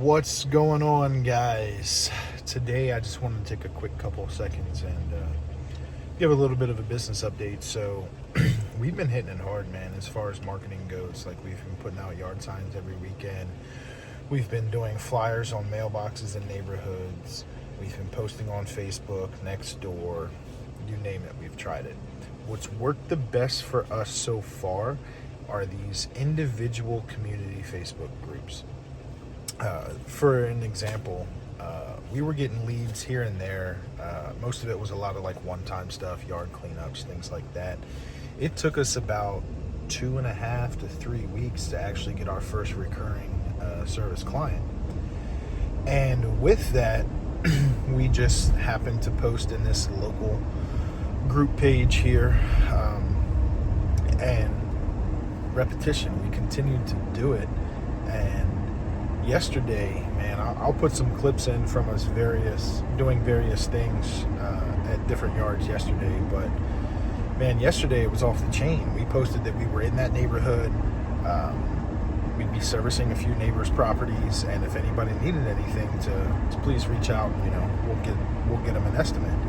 What's going on, guys? Today I just wanted to take a quick couple of seconds and give a little bit of a business update. So we've been hitting it hard, man, as far as marketing goes. Like, we've been putting out yard signs every weekend. We've been doing flyers on mailboxes in neighborhoods. We've been posting on Facebook, Nextdoor, you name it, we've tried it. What's worked the best for us so far are these individual community Facebook groups. For an example, we were getting leads here and there. Most of it was a lot of like one-time stuff, yard cleanups, things like that. It took us about 2.5 to 3 weeks to actually get our first recurring service client. And with that, we just happened to post in this local group page here, and repetition. We continued to do it, and yesterday, man, I'll put some clips in from us doing various things at different yards yesterday, but man, yesterday it was off the chain. We posted that we were in that neighborhood. We'd be servicing a few neighbors' properties, and if anybody needed anything, to please reach out. You know, we'll get them an estimate.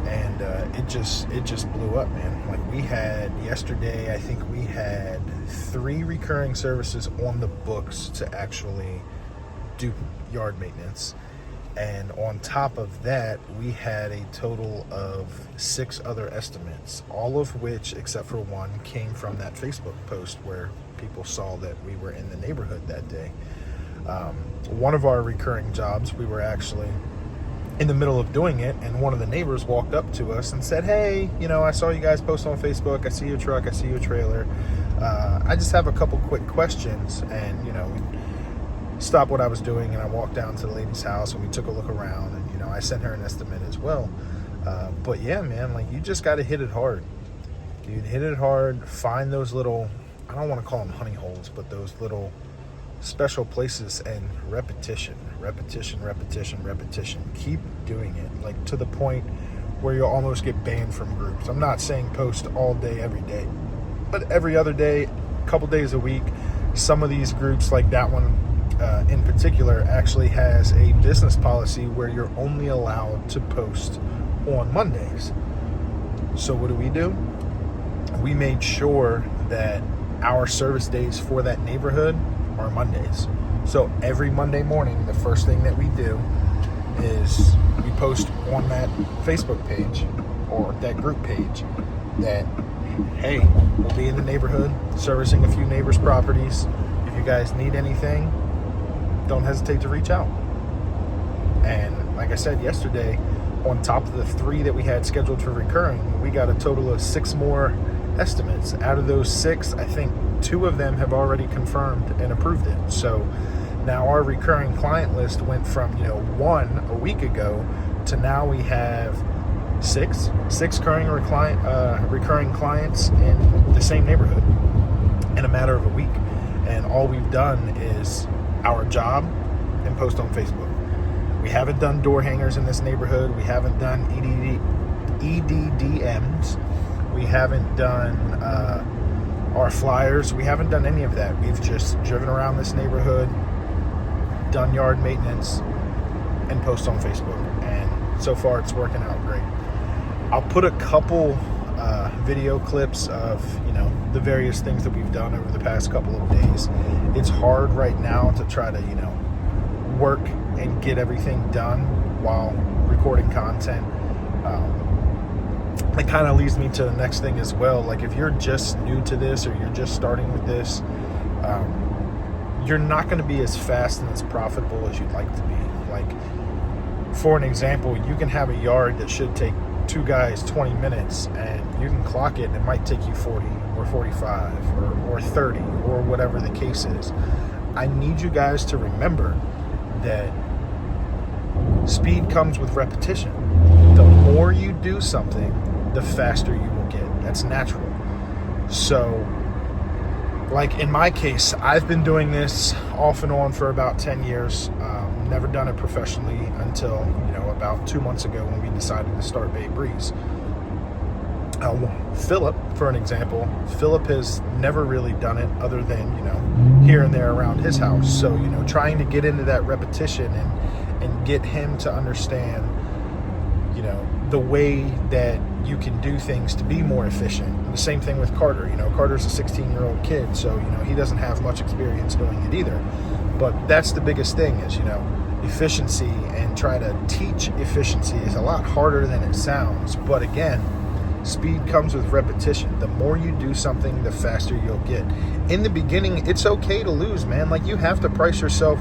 And it just blew up, man. Like, we had yesterday, I think we had 3 recurring services on the books to actually do yard maintenance. And on top of that, we had a total of 6 other estimates, all of which, except for one, came from that Facebook post where people saw that we were in the neighborhood that day. One of our recurring jobs, we were actually in the middle of doing it, and one of the neighbors walked up to us and said, "Hey, I saw you guys post on Facebook. I see your truck. I see your trailer. I just have a couple quick questions." And, we stopped what I was doing, and I walked down to the lady's house, and we took a look around, and, I sent her an estimate as well. But yeah, man, like, you just got to hit it hard. Dude, hit it hard. Find those little, I don't want to call them honey holes, but those little special places, and repetition. Keep doing it, like, to the point where you'll almost get banned from groups. I'm not saying post all day every day, but every other day, a couple days a week. Some of these groups, like that one in particular, actually has a business policy where you're only allowed to post on Mondays. So what do? We made sure that our service days for that neighborhood are Mondays. So every Monday morning, the first thing that we do is we post on that Facebook page or that group page that, hey, we'll be in the neighborhood servicing a few neighbors' properties. If you guys need anything, don't hesitate to reach out. And like I said yesterday, on top of the 3 that we had scheduled for recurring, we got a total of 6 more estimates. Out of those 6, I think 2 of them have already confirmed and approved it. So now our recurring client list went from 1 a week ago to now we have 6 recurring clients in the same neighborhood in a matter of a week. And all we've done is our job and post on Facebook. We haven't done door hangers in this neighborhood. We haven't done EDDMs. We haven't done our flyers. We haven't done any of that. We've just driven around this neighborhood, done yard maintenance, and post on Facebook. And so far, it's working out great. I'll put a couple video clips of the various things that we've done over the past couple of days. It's hard right now to try to work and get everything done while recording content. It kind of leads me to the next thing as well. Like, if you're just new to this or you're just starting with this, you're not going to be as fast and as profitable as you'd like to be. Like, for an example, you can have a yard that should take 2 guys 20 minutes, and you can clock it, and it might take you 40 or 45 or 30 or whatever the case is. I need you guys to remember that speed comes with repetition. The more you do something, the faster you will get. That's natural. So, like in my case, I've been doing this off and on for about 10 years. Never done it professionally until, about 2 months ago when we decided to start Bay Breeze. Philip, for an example, Philip has never really done it other than, here and there around his house. So, trying to get into that repetition and get him to understand, the way that you can do things to be more efficient. And the same thing with Carter. Carter's a 16-year-old kid, so, he doesn't have much experience doing it either. But that's the biggest thing is, efficiency, and try to teach efficiency is a lot harder than it sounds. But again, speed comes with repetition. The more you do something, the faster you'll get. In the beginning, it's okay to lose, man. Like, you have to price yourself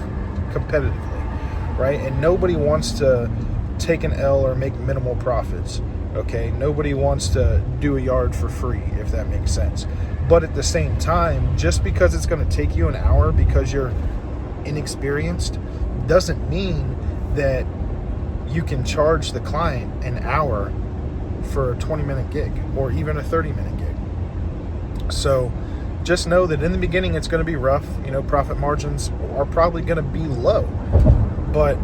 competitively, right? And nobody wants to take an L or make minimal profits, okay? Nobody wants to do a yard for free, if that makes sense. But at the same time, just because it's going to take you an hour because you're inexperienced doesn't mean that you can charge the client an hour for a 20-minute gig or even a 30-minute gig. So just know that in the beginning it's going to be rough. Profit margins are probably going to be low, but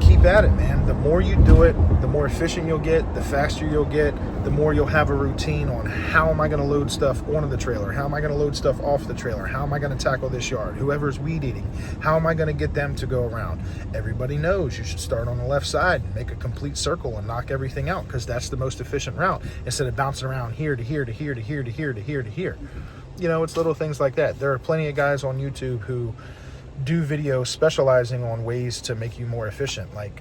keep at it, man. The more you do it, the more efficient you'll get, the faster you'll get, the more you'll have a routine on how am I going to load stuff onto the trailer? How am I going to load stuff off the trailer? How am I going to tackle this yard? Whoever's weed eating, how am I going to get them to go around? Everybody knows you should start on the left side and make a complete circle and knock everything out, because that's the most efficient route instead of bouncing around here to here to here to here to here to here to here. It's little things like that. There are plenty of guys on YouTube who do videos specializing on ways to make you more efficient. Like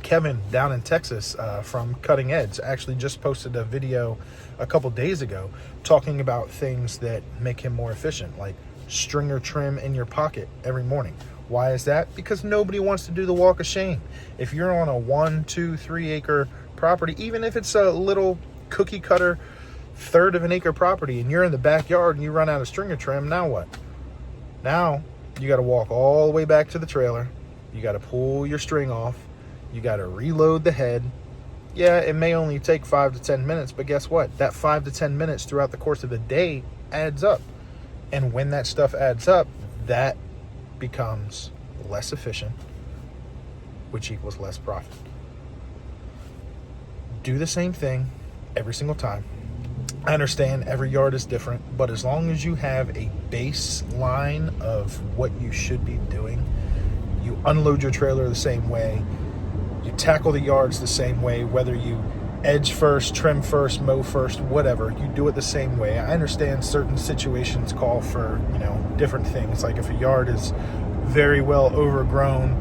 Kevin down in Texas from Cutting Edge actually just posted a video a couple days ago talking about things that make him more efficient, like stringer trim in your pocket every morning. Why is that? Because nobody wants to do the walk of shame. If you're on a 1, 2, 3 acre property, even if it's a little cookie cutter third of an acre property and you're in the backyard and you run out of stringer trim, now what? Now you got to walk all the way back to the trailer. You got to pull your string off. You got to reload the head. Yeah, it may only take 5 to 10 minutes, but guess what? That 5 to 10 minutes throughout the course of the day adds up. And when that stuff adds up, that becomes less efficient, which equals less profit. Do the same thing every single time. I understand every yard is different, but as long as you have a baseline of what you should be doing, you unload your trailer the same way, you tackle the yards the same way, whether you edge first, trim first, mow first, whatever, you do it the same way. I understand certain situations call for, different things. Like if a yard is very well overgrown,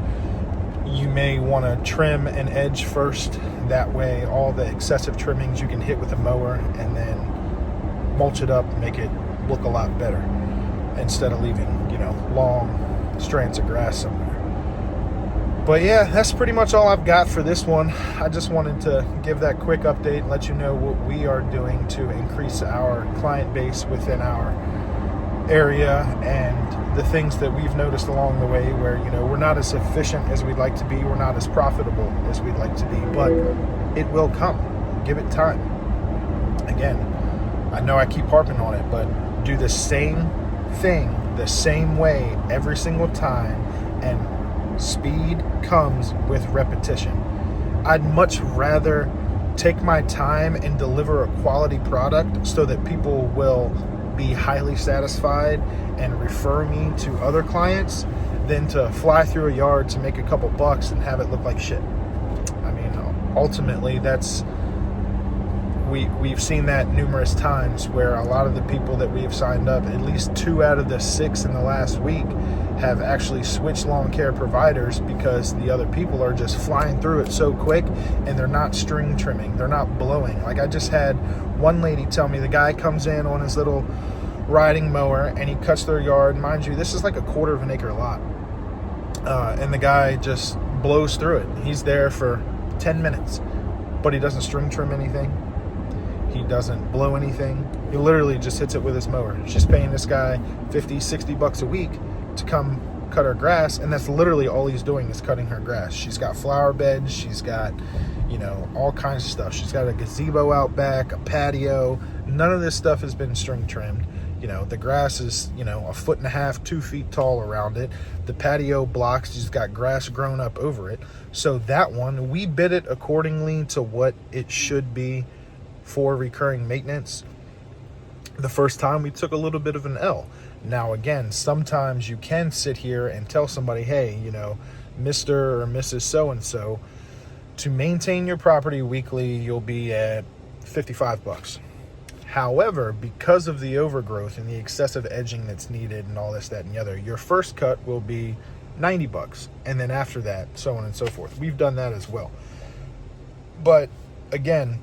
you may want to trim and edge first. That way, all the excessive trimmings you can hit with a mower and then mulch it up, make it look a lot better instead of leaving, long strands of grass somewhere. But yeah, that's pretty much all I've got for this one. I just wanted to give that quick update and let you know what we are doing to increase our client base within our area and the things that we've noticed along the way where, we're not as efficient as we'd like to be. We're not as profitable as we'd like to be, but it will come. Give it time. Again, I know I keep harping on it, but do the same thing the same way every single time, and speed comes with repetition. I'd much rather take my time and deliver a quality product so that people will be highly satisfied and refer me to other clients than to fly through a yard to make a couple bucks and have it look like shit. I mean, ultimately, we've seen that numerous times where a lot of the people that we have signed up, at least 2 out of the 6 in the last week, have actually switched lawn care providers because the other people are just flying through it so quick and they're not string trimming, they're not blowing. Like I just had one lady tell me the guy comes in on his little riding mower and he cuts their yard. Mind you, this is like a 1/4 of an acre lot. And the guy just blows through it. He's there for 10 minutes, but he doesn't string trim anything. He doesn't blow anything. He literally just hits it with his mower. She's paying this guy $50-$60 a week to come cut her grass, and that's literally all he's doing is cutting her grass. She's got flower beds, she's got, all kinds of stuff. She's got a gazebo out back, a patio. None of this stuff has been string trimmed. The grass is, 1.5 feet, 2 feet tall around it. The patio blocks, she's got grass grown up over it. So that one, we bid it accordingly to what it should be for recurring maintenance. The first time we took a little bit of an L. Now again, sometimes you can sit here and tell somebody, hey, you know, Mr. or Mrs. So-and-so, to maintain your property weekly, you'll be at $55. However, because of the overgrowth and the excessive edging that's needed and all this, that, and the other, your first cut will be $90. And then after that, so on and so forth. We've done that as well. But again,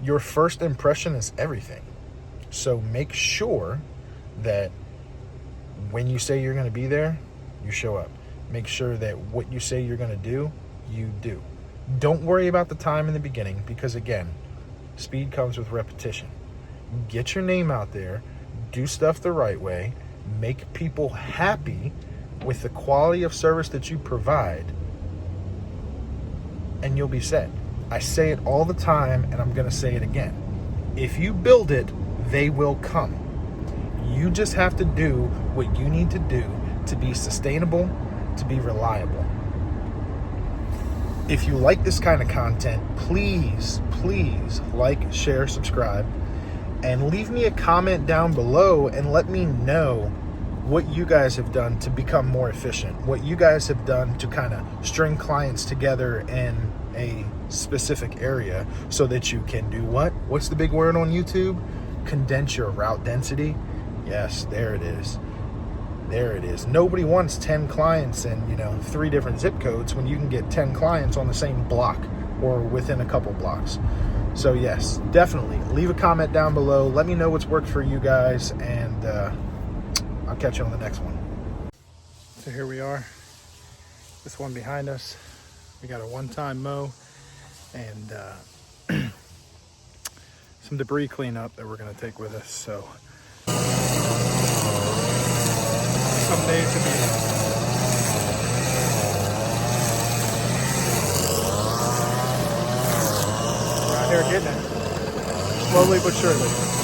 your first impression is everything. So make sure that when you say you're going to be there, you show up. Make sure that what you say you're going to do, you do. Don't worry about the time in the beginning, because again, speed comes with repetition. Get your name out there, do stuff the right way, make people happy with the quality of service that you provide, and you'll be set. I say it all the time, and I'm going to say it again. If you build it, they will come. You just have to do what you need to do to be sustainable, to be reliable. If you like this kind of content, please like, share, subscribe, and leave me a comment down below and let me know what you guys have done to become more efficient, what you guys have done to kind of string clients together in a specific area so that you can do what? What's the big word on YouTube? Condense your route density. Yes, there it is. There it is. Nobody wants 10 clients in, 3 different zip codes when you can get 10 clients on the same block or within a couple blocks. So yes, definitely leave a comment down below. Let me know what's worked for you guys, and I'll catch you on the next one. So here we are. This one behind us. We got a one-time mow and some debris cleanup that we're going to take with us. So some days to be out here getting it, slowly but surely.